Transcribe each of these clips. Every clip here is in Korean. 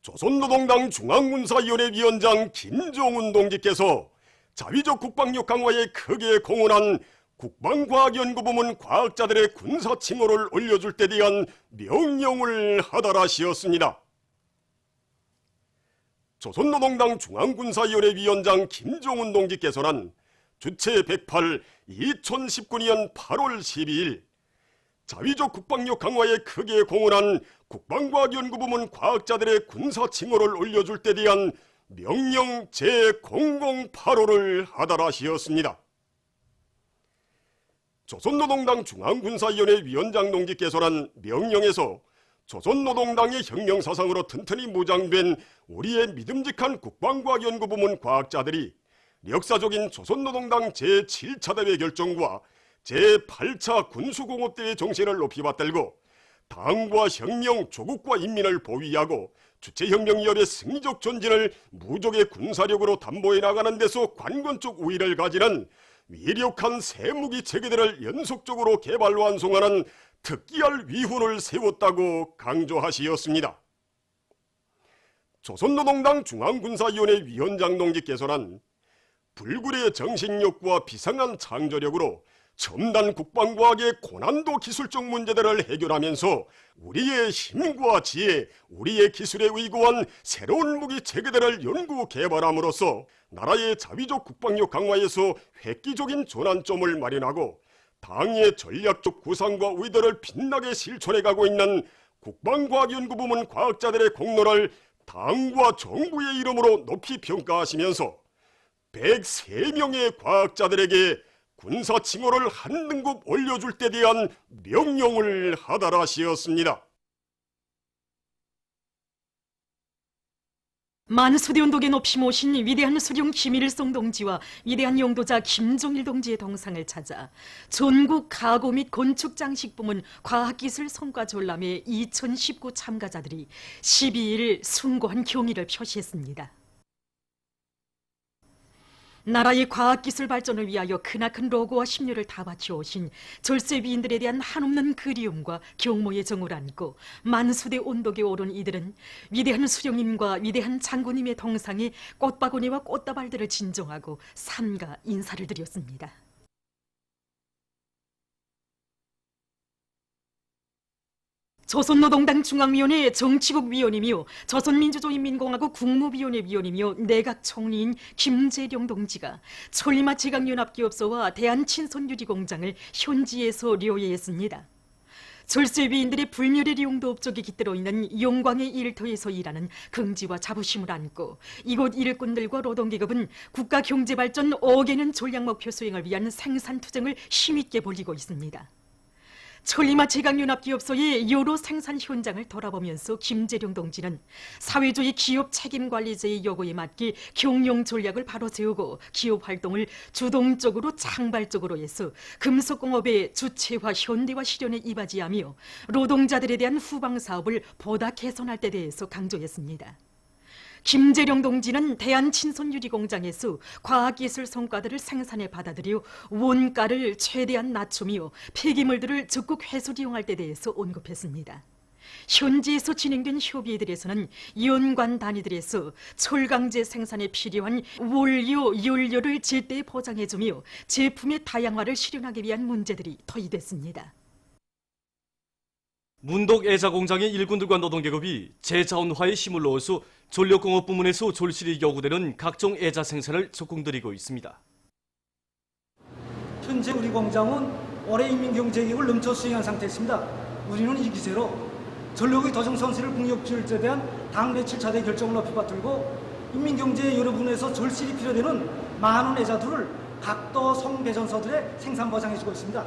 조선노동당 중앙군사위원회 위원장 김종훈 동지께서 자위적 국방력 강화에 크게 공헌한 국방과학연구부문 과학자들의 군사칭호를 올려줄 때 대한 명령을 하달하시었습니다. 조선노동당 중앙군사위원회 위원장 김종훈 동지께서는 주체 108 2019년 8월 12일 자위적 국방력 강화에 크게 공헌한 국방과학연구부문 과학자들의 군사칭호를 올려줄 때 대한 명령 제008호를 하달하시었습니다. 조선노동당 중앙군사위원회 위원장 동지께서는 명령에서 조선노동당의 혁명사상으로 튼튼히 무장된 우리의 믿음직한 국방과학연구부문 과학자들이 역사적인 조선노동당 제7차 대회 결정과 제8차 군수공업대회 정신을 높이 받들고 당과 혁명, 조국과 인민을 보위하고 주체혁명위협의 승리적 전진을 무적의 군사력으로 담보해 나가는 데서 관건적 우위를 가지는 위력한 새무기 체계들을 연속적으로 개발 완성하는 특기할 위훈을 세웠다고 강조하시었습니다. 조선노동당 중앙군사위원회 위원장 동지께서는 불굴의 정신력과 비상한 창조력으로 첨단 국방과학의 고난도 기술적 문제들을 해결하면서 우리의 힘과 지혜, 우리의 기술에 의거한 새로운 무기 체계들을 연구 개발함으로써 나라의 자위적 국방력 강화에서 획기적인 전환점을 마련하고 당의 전략적 구상과 의도를 빛나게 실천해가고 있는 국방과학연구부문 과학자들의 공로를 당과 정부의 이름으로 높이 평가하시면서 103명의 과학자들에게 군사칭호를 한 등급 올려줄 때 대한 명령을 하달하시었습니다. 만수대 운동에 높이 모신 위대한 수령 김일성 동지와 위대한 용도자 김종일 동지의 동상을 찾아 전국 가구 및 건축 장식 부문 과학기술 성과전람회 2019 참가자들이 12일 숭고한 경의를 표시했습니다. 나라의 과학기술 발전을 위하여 크나큰 로고와 심려를 다 바쳐오신 절세위인들에 대한 한없는 그리움과 경모의 정을 안고 만수대 온덕에 오른 이들은 위대한 수령님과 위대한 장군님의 동상에 꽃바구니와 꽃다발들을 진정하고 삼가 인사를 드렸습니다. 조선노동당 중앙위원회 정치국 위원이며 조선민주주의인민공화국 국무위원회 위원이며 내각총리인 김재룡 동지가 천리마 제강연합기업소와 대한친선유리공장을 현지에서 료예했습니다. 절세위인들의 불멸의 용도 업적에 깃들어 있는 영광의 일터에서 일하는 긍지와 자부심을 안고 이곳 일꾼들과 노동계급은 국가경제발전 5개년 전략목표 수행을 위한 생산투쟁을 힘있게 벌이고 있습니다. 천리마 제강연합기업소의 여러 생산 현장을 돌아보면서 김재룡 동지는 사회주의 기업 책임관리제의 요구에 맞게 경영 전략을 바로 세우고 기업 활동을 주동적으로 창발적으로 해서 금속공업의 주체화 현대화 실현에 이바지하며 노동자들에 대한 후방사업을 보다 개선할 때 대해서 강조했습니다. 김재룡 동지는 대한친선유리공장에서 과학기술 성과들을 생산해 받아들여 원가를 최대한 낮추며 폐기물들을 적극 회수 이용할 때 대해서 언급했습니다. 현지에서 진행된 협의회들에서는 연관 단위들에서 철강제 생산에 필요한 원료, 연료를 제때 보장해주며 제품의 다양화를 실현하기 위한 문제들이 토의됐습니다. 문덕 애자공장의 일꾼들과 노동계급이 재자원화에 힘을 넣어서 전력공업 부문에서 절실히 요구되는 각종 애자 생산을 적극 들이고 있습니다. 현재 우리 공장은 올해 인민경제계획을 넘쳐 수행한 상태입니다. 우리는 이 기세로 전력의 도정선수를 국력지에 대한 당내 7차 대 결정을 높이 받들고 인민경제의 여러 분야에서 절실히 필요되는 많은 애자들을 각도 성배전소들의 생산 보장해주고 있습니다.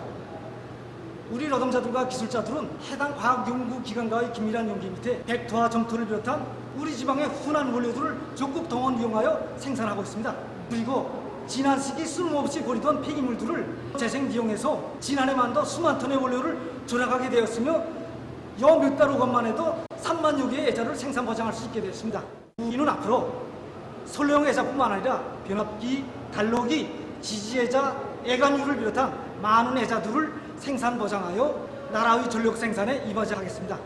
우리 노동자들과 기술자들은 해당 과학연구기관과의 긴밀한 연계 밑에 벡터와 점토를 비롯한 우리 지방의 흔한 원료들을 적극 동원 이용하여 생산하고 있습니다. 그리고 지난 시기 쓸모없이 버리던 폐기물들을 재생이용해서 지난해만도 수만 톤의 원료를 절약하게 되었으며 요 몇 달 후간만 해도 3만여 개의 애자를 생산 보장할 수 있게 되었습니다. 이는 앞으로 선로용 애자뿐만 아니라 변압기, 달로기, 지지애자, 애간유를 비롯한 많은 애자들을 생산 보장하여 나라의 전력 생산에 이바지하겠습니다.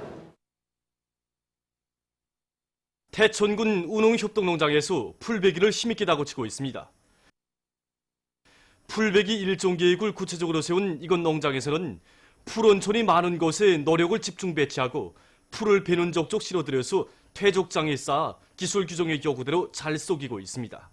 태천군 운흥협동농장에서 풀베기를 힘있게 다고치고 있습니다. 풀베기 일종 계획을 구체적으로 세운 이건 농장에서는 풀원촌이 많은 곳에 노력을 집중 배치하고 풀을 베는 족족 실어들여서 퇴족장에 쌓아 기술 규정의 요구대로 잘 속이고 있습니다.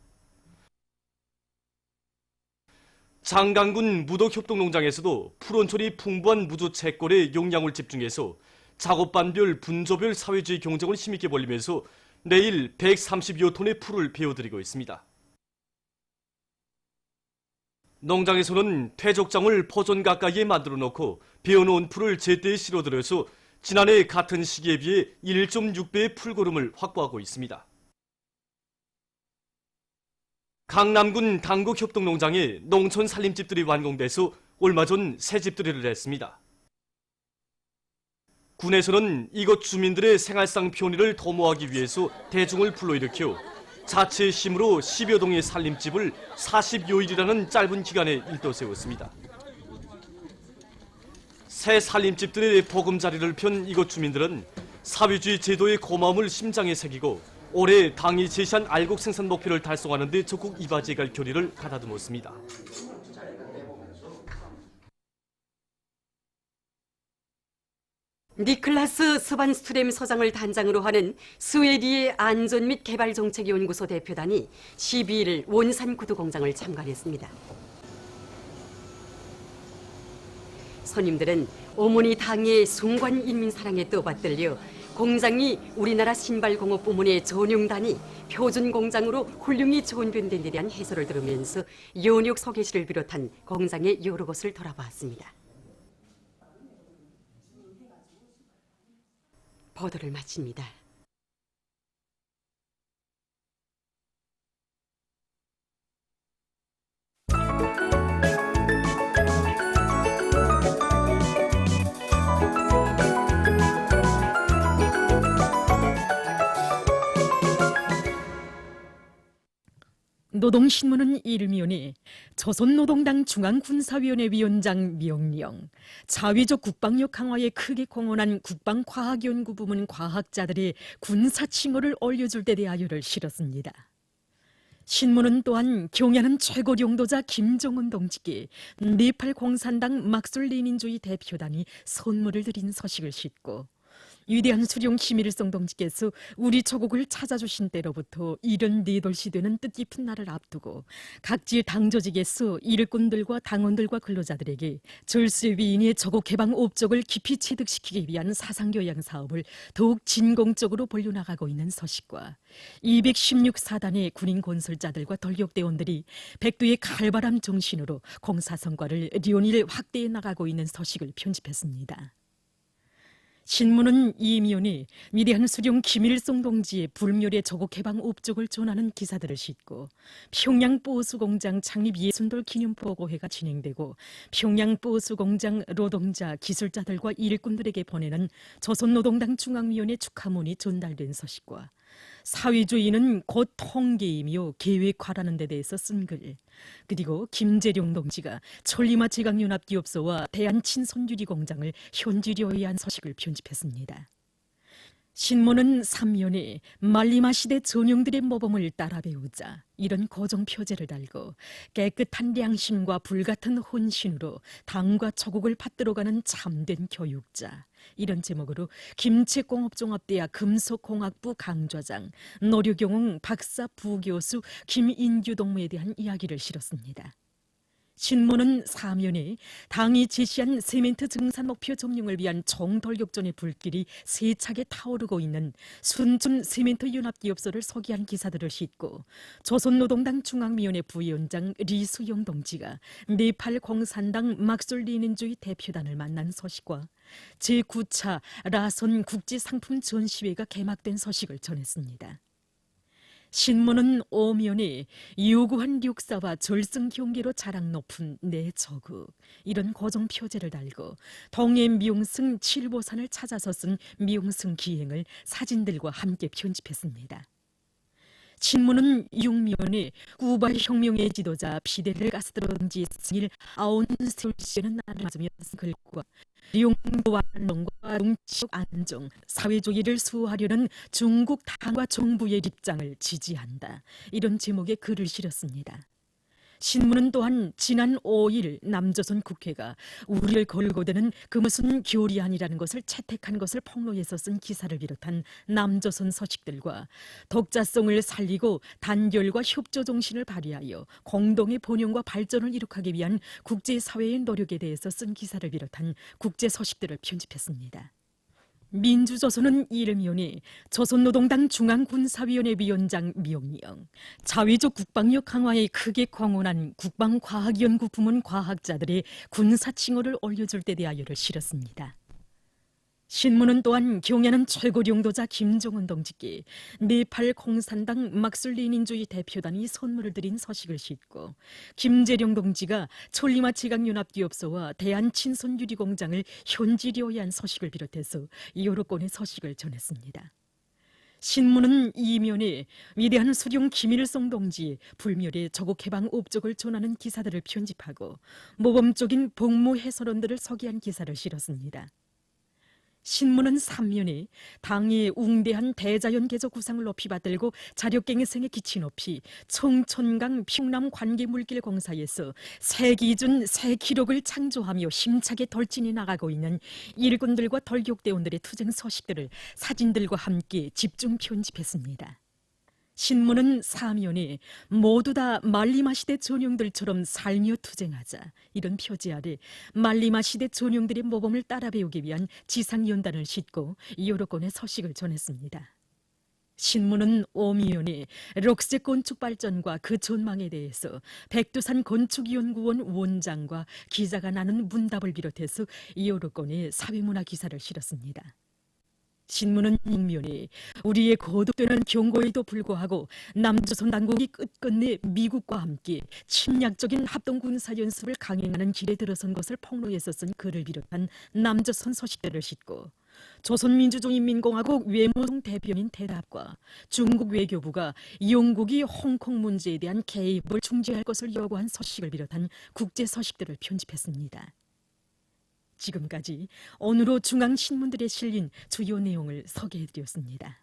장강군 무덕협동농장에서도 풀원촌이 풍부한 무주 채꼴에 용량을 집중해서 작업반별, 분조별 사회주의 경쟁을 힘있게 벌리면서 내일 130여 톤의 풀을 베어드리고 있습니다. 농장에서는 퇴족장을 포존 가까이에 만들어 놓고 베어놓은 풀을 제때에 실어들여서 지난해 같은 시기에 비해 1.6배의 풀고름을 확보하고 있습니다. 강남군 당국협동농장에 농촌 살림집들이 완공돼서 얼마 전 새집들이를 했습니다. 군에서는 이곳 주민들의 생활상 편의를 도모하기 위해서 대중을 불러일으켜 자체의 힘으로 10여 동의 살림집을 40여일이라는 짧은 기간에 일떠세웠습니다. 새 살림집들의 보금자리를 편 이곳 주민들은 사회주의 제도의 고마움을 심장에 새기고 올해 당이 제시한 알곡 생산 목표를 달성하는 데 적극 이바지해갈 결의를 가다듬었습니다. 니클라스 스반스투렘 서장을 단장으로 하는 스웨디의 안전 및 개발정책연구소 대표단이 12일 원산 구두 공장을 참관했습니다. 손님들은 어머니 당의 숭고한 인민사랑에 떠받들려 공장이 우리나라 신발공업 부문의 전용단이 표준 공장으로 훌륭히 전변된 데 대한 해설을 들으면서 연역 소개실을 비롯한 공장의 여러 곳을 돌아봤습니다. 보도를 마칩니다. 노동신문은 일면에 조선노동당 중앙군사위원회 위원장 명령, 자위적 국방력 강화에 크게 공헌한 국방과학연구부문 과학자들의 군사칭호를 올려줄 때 대하여를 실었습니다. 신문은 또한 경야는 최고領導자 김정은 동지께 네팔 공산당 막술레닌주의 대표단이 선물을 드린 소식을 싣고 위대한 수령 김일성 동지께서 우리 조국을 찾아주신 때로부터 74돌시 되는 뜻깊은 날을 앞두고 각지 당조직에서 일꾼들과 당원들과 근로자들에게 절세위인의 조국 개방 업적을 깊이 체득시키기 위한 사상교양 사업을 더욱 진공적으로 벌려나가고 있는 소식과 216사단의 군인 건설자들과 돌격대원들이 백두의 칼바람 정신으로 공사 성과를 연일 확대해 나가고 있는 소식을 편집했습니다. 신문은 이면에 위대한 수령 김일성 동지의 불멸의 조국 개방 업적을 전하는 기사들을 싣고 평양 버스공장 창립 60돌 기념보고회가 진행되고 평양 버스공장 노동자, 기술자들과 일꾼들에게 보내는 조선노동당 중앙위원회 축하문이 전달된 소식과 사회주의는 곧 통계이며 계획화라는 데 대해서 쓴 글, 그리고 김재룡 동지가 천리마 제강연합기업소와 대한친손유리공장을 현지료에 한 소식을 편집했습니다. 신문은 3면에 말리마 시대 전용들의 모범을 따라 배우자 이런 고정 표제를 달고 깨끗한良심과 불같은 헌신으로 당과 조국을 받들어가는 참된 교육자 이런 제목으로 김책공업종합대학 금속공학부 강좌장 노류경흥 박사 부교수 김인규 동무에 대한 이야기를 실었습니다. 신문은 4면에 당이 제시한 세멘트 증산 목표 점령을 위한 총돌격전의 불길이 세차게 타오르고 있는 순천 세멘트 연합기업소를 소개한 기사들을 싣고 조선노동당 중앙위원회 부위원장 리수용 동지가 네팔 공산당 막술레닌주의 대표단을 만난 소식과 제9차 라손 국제상품 전시회가 개막된 소식을 전했습니다. 신문은 5면에 요구한 역사와 절승 경계로 자랑 높은 내 조국 이런 고정 표제를 달고 동해 명승 칠보산을 찾아서 쓴 명승 기행을 사진들과 함께 편집했습니다. 신문은 육면에 쿠바 혁명의 지도자 피델 카스트로든지 생일 94세는 날을 맞으며 쓴 글과 용도와 안정과 정치적 안정, 사회주의를 수호하려는 중국 당과 정부의 입장을 지지한다. 이런 제목의 글을 실었습니다. 신문은 또한 지난 5일 남조선 국회가 우리를 걸고대는 그 무슨 교리안이라는 것을 채택한 것을 폭로해서 쓴 기사를 비롯한 남조선 서식들과 독자성을 살리고 단결과 협조 정신을 발휘하여 공동의 번영과 발전을 이룩하기 위한 국제사회의 노력에 대해서 쓴 기사를 비롯한 국제 서식들을 편집했습니다. 민주조선은 이르면에 조선노동당 중앙군사위원회 위원장 명령, 자위적 국방력 강화에 크게 광원한 국방과학연구 부문 과학자들의 군사칭호를 올려줄 때 대하여를 실었습니다. 신문은 또한 경애하는 최고領導자 김정은 동지께 네팔 공산당 막술레닌주의 대표단이 선물을 드린 서식을 싣고 김재룡 동지가 촐리마 지각연합기업소와 대한친선유리공장을 현지료에 한 서식을 비롯해서 여러 건의 서식을 전했습니다. 신문은 이면에 위대한 수령 김일성 동지의 불멸의 조국해방 업적을 전하는 기사들을 편집하고 모범적인 복무 해설원들을 소개한 기사를 실었습니다. 신문은 3면에 당의 웅대한 대자연 개조 구상을 높이 받들고 자력갱생의 기치 높이 청천강 평남 관계물길 공사에서 새 기준 새 기록을 창조하며 힘차게 돌진해 나가고 있는 일꾼들과 돌격대원들의 투쟁 소식들을 사진들과 함께 집중 편집했습니다. 신문은 4면에 모두 다 말리마 시대 전용들처럼 살며 투쟁하자 이런 표지 아래 말리마 시대 전용들의 모범을 따라 배우기 위한 지상연단을 싣고 여러 건의 서식을 전했습니다. 신문은 5면에 록색 건축 발전과 그 전망에 대해서 백두산 건축연구원 원장과 기자가 나눈 문답을 비롯해서 여러 건의 사회문화 기사를 실었습니다. 신문은 육면에 우리의 거듭되는 경고에도 불구하고 남조선 당국이 끝끝내 미국과 함께 침략적인 합동군사연습을 강행하는 길에 들어선 것을 폭로해서 쓴 글을 비롯한 남조선 소식들을 싣고 조선민주주의인민공화국 외무성 대변인 대답과 중국 외교부가 영국이 홍콩 문제에 대한 개입을 중지할 것을 요구한 소식을 비롯한 국제 소식들을 편집했습니다. 지금까지 오늘로 중앙신문들에 실린 주요 내용을 소개해드렸습니다.